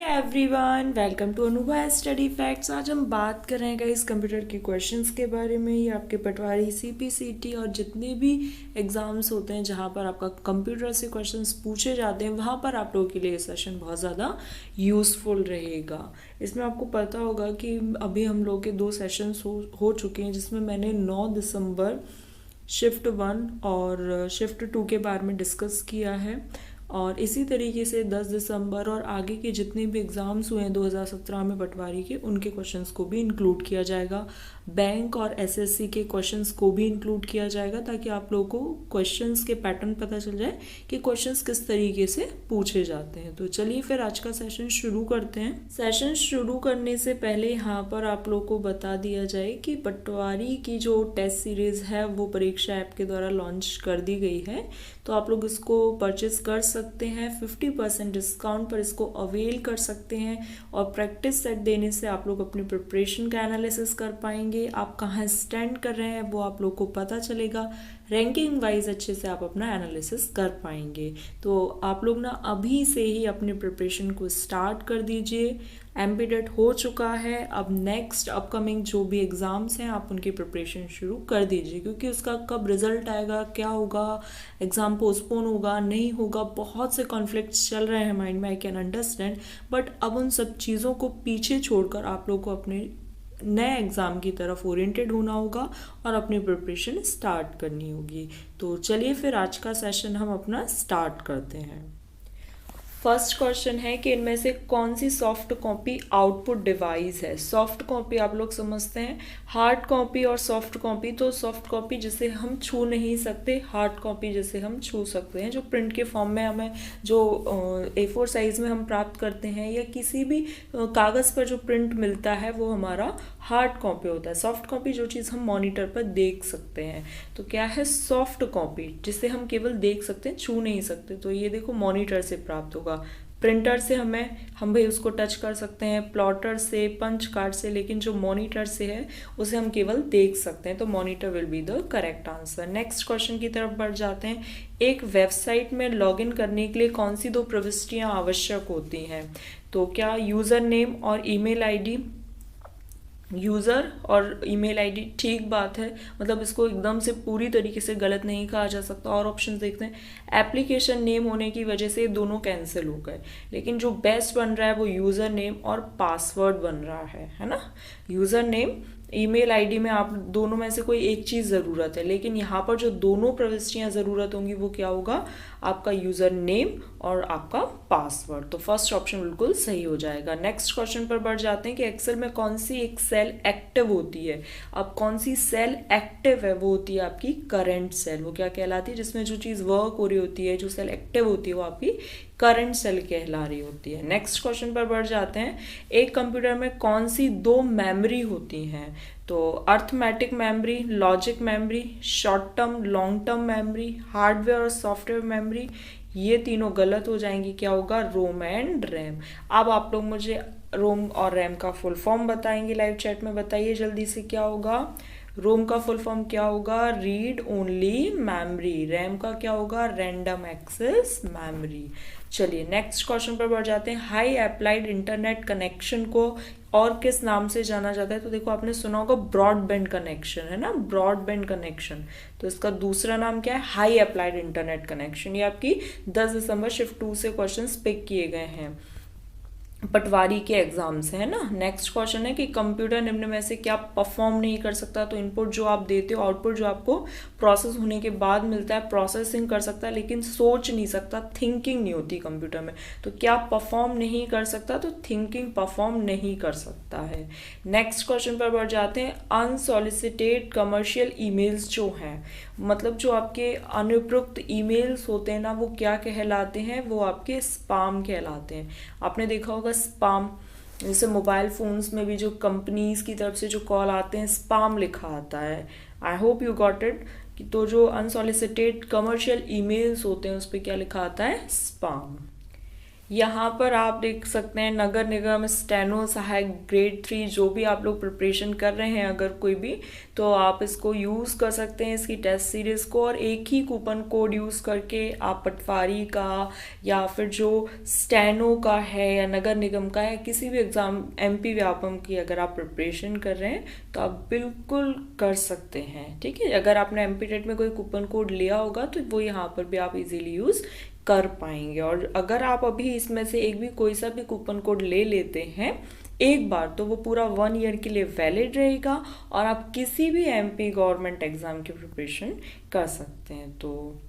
Everyone, welcome to Anubha study facts. आज हम बात कर रहे हैं इस कंप्यूटर के क्वेश्चंस के बारे में। ये आपके पटवारी सीपीसीटी और जितने भी एग्जाम्स होते हैं जहाँ पर आपका कंप्यूटर से क्वेश्चंस पूछे जाते हैं, वहाँ पर आप लोगों के लिए ये सेशन बहुत ज़्यादा यूज़फुल रहेगा। इसमें आपको पता होगा कि अभी हम लोग के 2 सेशंस हो चुके हैं, जिसमें मैंने 9 दिसंबर शिफ्ट 1 और शिफ्ट 2 के बारे में डिस्कस किया है। और इसी तरीके से 10 दिसंबर और आगे के जितने भी एग्ज़ाम्स हुए हैं 2017 में पटवारी के, उनके क्वेश्चंस को भी इंक्लूड किया जाएगा। बैंक और एसएससी के क्वेश्चंस को भी इंक्लूड किया जाएगा, ताकि आप लोगों को क्वेश्चंस के पैटर्न पता चल जाए कि क्वेश्चंस किस तरीके से पूछे जाते हैं। तो चलिए फिर आज का सेशन शुरू करते हैं। सेशन शुरू करने से पहले यहाँ पर आप लोग को बता दिया जाए कि पटवारी की जो टेस्ट सीरीज़ है वो परीक्षा ऐप के द्वारा लॉन्च कर दी गई है। तो आप लोग इसको परचेज कर सकते हैं, 50% डिस्काउंट पर इसको अवेल कर सकते हैं। और प्रैक्टिस सेट देने से आप लोग अपनी प्रिपरेशन का एनालिसिस कर पाएंगे। आप कहाँ स्टैंड कर रहे हैं वो आप लोग को पता चलेगा। रैंकिंग वाइज अच्छे से आप अपना एनालिसिस कर पाएंगे। तो आप लोग ना अभी से ही अपनी प्रिपरेशन को स्टार्ट कर दीजिए। एमपीडेट हो चुका है, अब नेक्स्ट अपकमिंग जो भी एग्ज़ाम्स हैं आप उनकी प्रिपरेशन शुरू कर दीजिए, क्योंकि उसका कब रिजल्ट आएगा, क्या होगा, एग्ज़ाम पोस्टपोन होगा नहीं होगा, बहुत से कॉन्फ्लिक्ट्स चल रहे हैं माइंड में, आई कैन अंडरस्टैंड। बट अब उन सब चीज़ों को पीछे छोड़कर आप लोग को अपने नए एग्ज़ाम की तरफ ओरिएंटेड होना होगा और अपनी प्रिपरेशन स्टार्ट करनी होगी। तो चलिए फिर आज का सेशन हम अपना स्टार्ट करते हैं। फर्स्ट क्वेश्चन है कि इनमें से कौन सी सॉफ्ट कॉपी आउटपुट डिवाइस है। सॉफ्ट कॉपी आप लोग समझते हैं, हार्ड कॉपी और सॉफ्ट कॉपी। तो सॉफ्ट कॉपी जिसे हम छू नहीं सकते, हार्ड कॉपी जिसे हम छू सकते हैं, जो प्रिंट के फॉर्म में हमें जो A4 साइज में हम प्राप्त करते हैं, या किसी भी कागज़ पर जो प्रिंट मिलता है वो हमारा हार्ड कॉपी होता है। सॉफ्ट कॉपी जो चीज़ हम मॉनिटर पर देख सकते हैं। तो क्या है सॉफ्ट कॉपी, जिसे हम केवल देख सकते हैं, छू नहीं सकते। तो ये देखो मॉनिटर से प्राप्त होगा। प्रिंटर से हम भाई उसको टच कर सकते हैं, प्लॉटर से, पंच कार्ड से, लेकिन जो मॉनिटर से है उसे हम केवल देख सकते हैं। तो monitor will be the correct answer. Next question की तरफ बढ़ जाते हैं। एक वेबसाइट में लॉगिन करने के लिए कौन सी 2 प्रविष्टियां आवश्यक होती हैं। तो क्या यूज़र नेम और ईमेल आईडी। यूज़र और ईमेल आईडी ठीक बात है, मतलब इसको एकदम से पूरी तरीके से गलत नहीं कहा जा सकता। और ऑप्शन देखते हैं। एप्लीकेशन नेम होने की वजह से दोनों कैंसिल हो गए, लेकिन जो बेस्ट बन रहा है वो यूज़र नेम और पासवर्ड बन रहा है ना। यूज़र नेम, ईमेल आईडी में आप दोनों में से कोई एक चीज़ ज़रूरत है, लेकिन यहाँ पर जो दोनों प्रविष्टियाँ ज़रूरत होंगी वो क्या होगा, आपका यूज़र नेम और आपका पासवर्ड। तो फर्स्ट ऑप्शन बिल्कुल सही हो जाएगा। नेक्स्ट क्वेश्चन पर बढ़ जाते हैं कि एक्सेल में कौन सी एक सेल एक्टिव होती है। अब कौन सी सेल एक्टिव है, वो होती है आपकी करंट सेल। वो क्या कहलाती है, जिसमें जो चीज़ वर्क हो रही होती है, जो सेल एक्टिव होती है, वो आपकी करंट सेल कहला रही होती है। नेक्स्ट क्वेश्चन पर बढ़ जाते हैं। एक कंप्यूटर में कौन सी 2 मेमोरी होती हैं। तो arithmetic memory, logic memory, short term long term memory, hardware और सॉफ्टवेयर मेमोरी। ये तीनों गलत हो जाएंगी। क्या होगा, रोम एंड रैम। अब आप लोग मुझे रोम और रैम का फुल फॉर्म बताएंगे, लाइव चैट में बताइए जल्दी से। क्या होगा, रोम का फुल फॉर्म क्या होगा, रीड ओनली मेमोरी। रैम का क्या होगा, रैंडम एक्सेस मेमोरी। चलिए नेक्स्ट क्वेश्चन पर बढ़ जाते हैं। हाई अप्लाइड इंटरनेट कनेक्शन को और किस नाम से जाना जाता है। तो देखो आपने सुना होगा ब्रॉडबैंड कनेक्शन, है ना, ब्रॉडबैंड कनेक्शन। तो इसका दूसरा नाम क्या है, हाई अप्लाइड इंटरनेट कनेक्शन। ये आपकी 10 दिसंबर शिफ्ट 2 से क्वेश्चन पिक किए गए हैं, पटवारी के एग्जाम से, है ना। नेक्स्ट क्वेश्चन है कि कंप्यूटर निम्न में से क्या परफॉर्म नहीं कर सकता। तो इनपुट जो आप देते हो, आउटपुट जो आपको प्रोसेस होने के बाद मिलता है, प्रोसेसिंग कर सकता है लेकिन सोच नहीं सकता, थिंकिंग नहीं होती कंप्यूटर में। तो क्या परफॉर्म नहीं कर सकता, तो थिंकिंग परफॉर्म नहीं कर सकता है। नेक्स्ट क्वेश्चन पर बढ़ जाते हैं। अनसॉलिसिटेड कमर्शियल ईमेल्स जो हैं, मतलब जो आपके अनुपयुक्त ईमेल्स होते हैं ना, वो क्या कहलाते हैं, वो आपके स्पाम कहलाते हैं। आपने देखा होगा स्पाम, जैसे मोबाइल फोन्स में भी जो कंपनीज की तरफ से जो कॉल आते हैं, स्पाम लिखा आता है। I hope you got it. तो जो अनसॉलिसिटेड कमर्शियल ईमेल्स होते हैं उस पर क्या लिखा आता है, स्पाम। यहाँ पर आप देख सकते हैं नगर निगम स्टेनो सहायक ग्रेड 3 जो भी आप लोग प्रिपरेशन कर रहे हैं अगर कोई भी, तो आप इसको यूज़ कर सकते हैं इसकी टेस्ट सीरीज़ को, और एक ही कूपन कोड यूज़ करके आप पटवारी का या फिर जो स्टेनो का है या नगर निगम का है किसी भी एग्ज़ाम एमपी व्यापम की अगर आप प्रिपरेशन कर रहे हैं तो आप बिल्कुल कर सकते हैं। ठीक है, अगर आपने एमपी टेट में कोई कूपन कोड लिया होगा तो वो यहाँ पर भी आप इजीली यूज़ कर पाएंगे। और अगर आप अभी इसमें से एक भी कोई सा भी कूपन कोड ले लेते हैं एक बार तो वो पूरा 1 ईयर के लिए वैलिड रहेगा और आप किसी भी एमपी गवर्नमेंट एग्ज़ाम की प्रिपरेशन कर सकते हैं। तो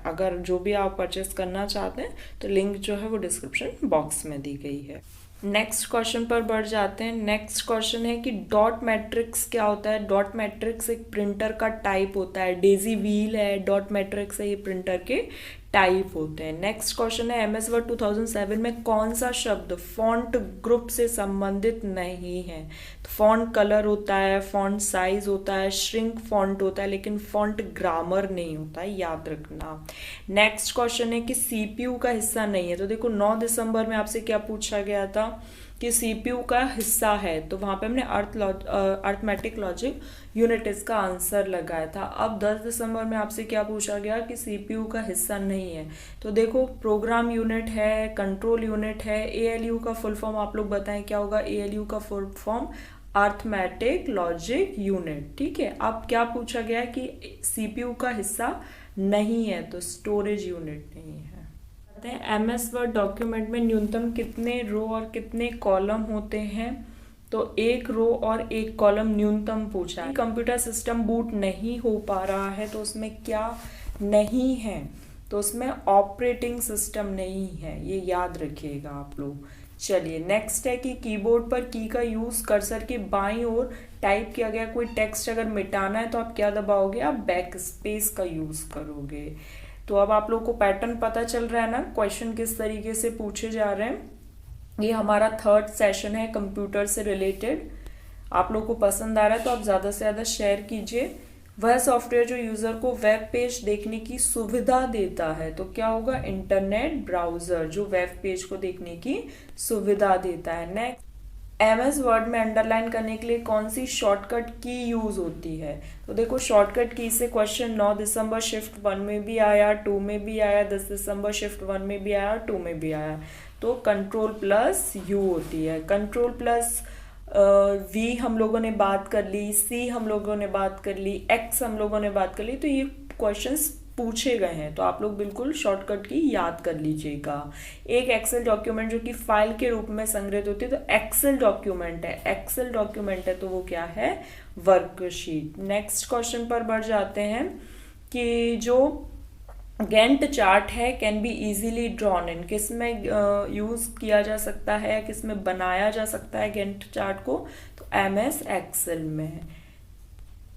अगर जो भी आप परचेस करना चाहते हैं तो लिंक जो है वो डिस्क्रिप्शन बॉक्स में दी गई है। नेक्स्ट क्वेश्चन पर बढ़ जाते हैं। नेक्स्ट क्वेश्चन है कि डॉट मैट्रिक्स क्या होता है। डॉट मैट्रिक्स एक प्रिंटर का टाइप होता है, डेजी व्हील है, डॉट मैट्रिक्स है, ये प्रिंटर के टाइप होते हैं। नेक्स्ट क्वेश्चन है एमएस वर्ड 2007 में कौन सा शब्द फॉन्ट ग्रुप से संबंधित नहीं है। तो फॉन्ट कलर होता है, फॉन्ट साइज होता है, श्रिंक फॉन्ट होता है, लेकिन फॉन्ट ग्रामर नहीं होता है, याद रखना। नेक्स्ट क्वेश्चन है कि सीपीयू का हिस्सा नहीं है। तो देखो 9 दिसंबर में आपसे क्या पूछा गया था कि सीपीयू का हिस्सा है, तो वहाँ पे हमने अर्थमेटिक लॉजिक यूनिट इसका आंसर लगाया था। अब 10 दिसंबर में आपसे क्या पूछा गया कि सीपीयू का हिस्सा नहीं है। तो देखो प्रोग्राम यूनिट है, कंट्रोल यूनिट है, एएलयू का फुल फॉर्म आप लोग बताएं क्या होगा। एएलयू का full form arithmetic logic unit. ठीक है, अब क्या पूछा गया कि सीपीयू का हिस्सा नहीं है, तो स्टोरेज यूनिट नहीं है। एमएस वर्ड डॉक्यूमेंट में न्यूनतम कितने रो और कितने कॉलम होते हैं। तो 1 रो और 1 कॉलम न्यूनतम पूछा है। कंप्यूटर सिस्टम बूट नहीं हो पा रहा है तो उसमें क्या नहीं है, तो उसमें ऑपरेटिंग सिस्टम नहीं है, ये याद रखिएगा आप लोग। चलिए नेक्स्ट है कि कीबोर्ड पर की का यूज कर्सर के बाईं ओर टाइप किया गया कोई टेक्स्ट अगर मिटाना है तो आप क्या दबाओगे, आप बैक स्पेस का यूज करोगे। तो अब आप लोग को पैटर्न पता चल रहा है ना, क्वेश्चन किस तरीके से पूछे जा रहे हैं। ये हमारा 3rd सेशन है कंप्यूटर से रिलेटेड। आप लोग को पसंद आ रहा है तो आप ज़्यादा से ज़्यादा शेयर कीजिए। वह सॉफ्टवेयर जो यूज़र को वेब पेज देखने की सुविधा देता है, तो क्या होगा, इंटरनेट ब्राउज़र जो वेब पेज को देखने की सुविधा देता है। नेक्स्ट, एमएस वर्ड में अंडरलाइन करने के लिए कौन सी शॉर्टकट की यूज होती है। तो देखो शॉर्टकट की से क्वेश्चन 9 दिसंबर शिफ्ट 1 में भी आया, 2 में भी आया, 10 दिसंबर शिफ्ट 1 में भी आया, 2 में भी आया। तो कंट्रोल प्लस यू होती है। कंट्रोल प्लस वी हम लोगों ने बात कर ली, सी हम लोगों ने बात कर ली, एक्स हम लोगों ने बात कर ली। तो ये क्वेश्चंस पूछे गए हैं तो आप लोग बिल्कुल शॉर्टकट की याद कर लीजिएगा। एक एक्सेल डॉक्यूमेंट जो कि फाइल के रूप में संग्रहित होती है तो एक्सेल डॉक्यूमेंट है। एक्सेल डॉक्यूमेंट है तो वो क्या है, वर्कशीट। नेक्स्ट क्वेश्चन पर बढ़ जाते हैं कि जो गैंट चार्ट है can be easily drawn in, किस में यूज किया जा सकता है, किस में बनाया जा सकता है गैंट चार्ट को, तो एमएस एक्सेल में।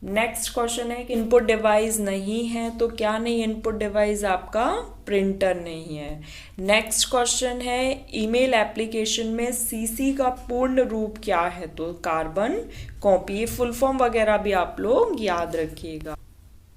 नेक्स्ट क्वेश्चन है कि इनपुट डिवाइस नहीं है, तो क्या नहीं, इनपुट डिवाइस आपका प्रिंटर नहीं है। नेक्स्ट क्वेश्चन है ईमेल एप्लीकेशन में सीसी का पूर्ण रूप क्या है, तो कार्बन कॉपी। ये फुल फॉर्म वगैरह भी आप लोग याद रखिएगा।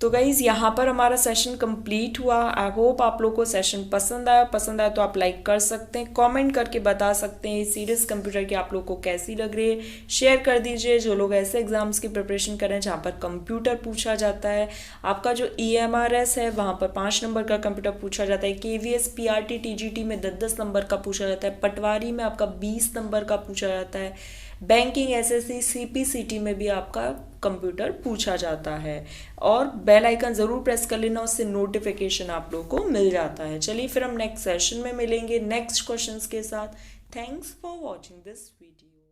तो गाइज यहाँ पर हमारा सेशन कंप्लीट हुआ। आई होप आप लोग को सेशन पसंद आया तो आप लाइक कर सकते हैं, कमेंट करके बता सकते हैं सीरीज कंप्यूटर की आप लोग को कैसी लग रही है। शेयर कर दीजिए जो लोग ऐसे एग्जाम्स की प्रिपरेशन कर रहे हैं जहाँ पर कंप्यूटर पूछा जाता है। आपका जो EMRS है वहाँ पर 5 नंबर का कंप्यूटर पूछा जाता है। KVS PRT TGT में 10-10 नंबर का पूछा जाता है। पटवारी में आपका 20 नंबर का पूछा जाता है। बैंकिंग SSC CPCT में भी आपका कंप्यूटर पूछा जाता है। और बेल आइकन ज़रूर प्रेस कर लेना, उससे नोटिफिकेशन आप लोगों को मिल जाता है। चलिए फिर हम नेक्स्ट सेशन में मिलेंगे नेक्स्ट क्वेश्चंस के साथ। Thanks for watching this video.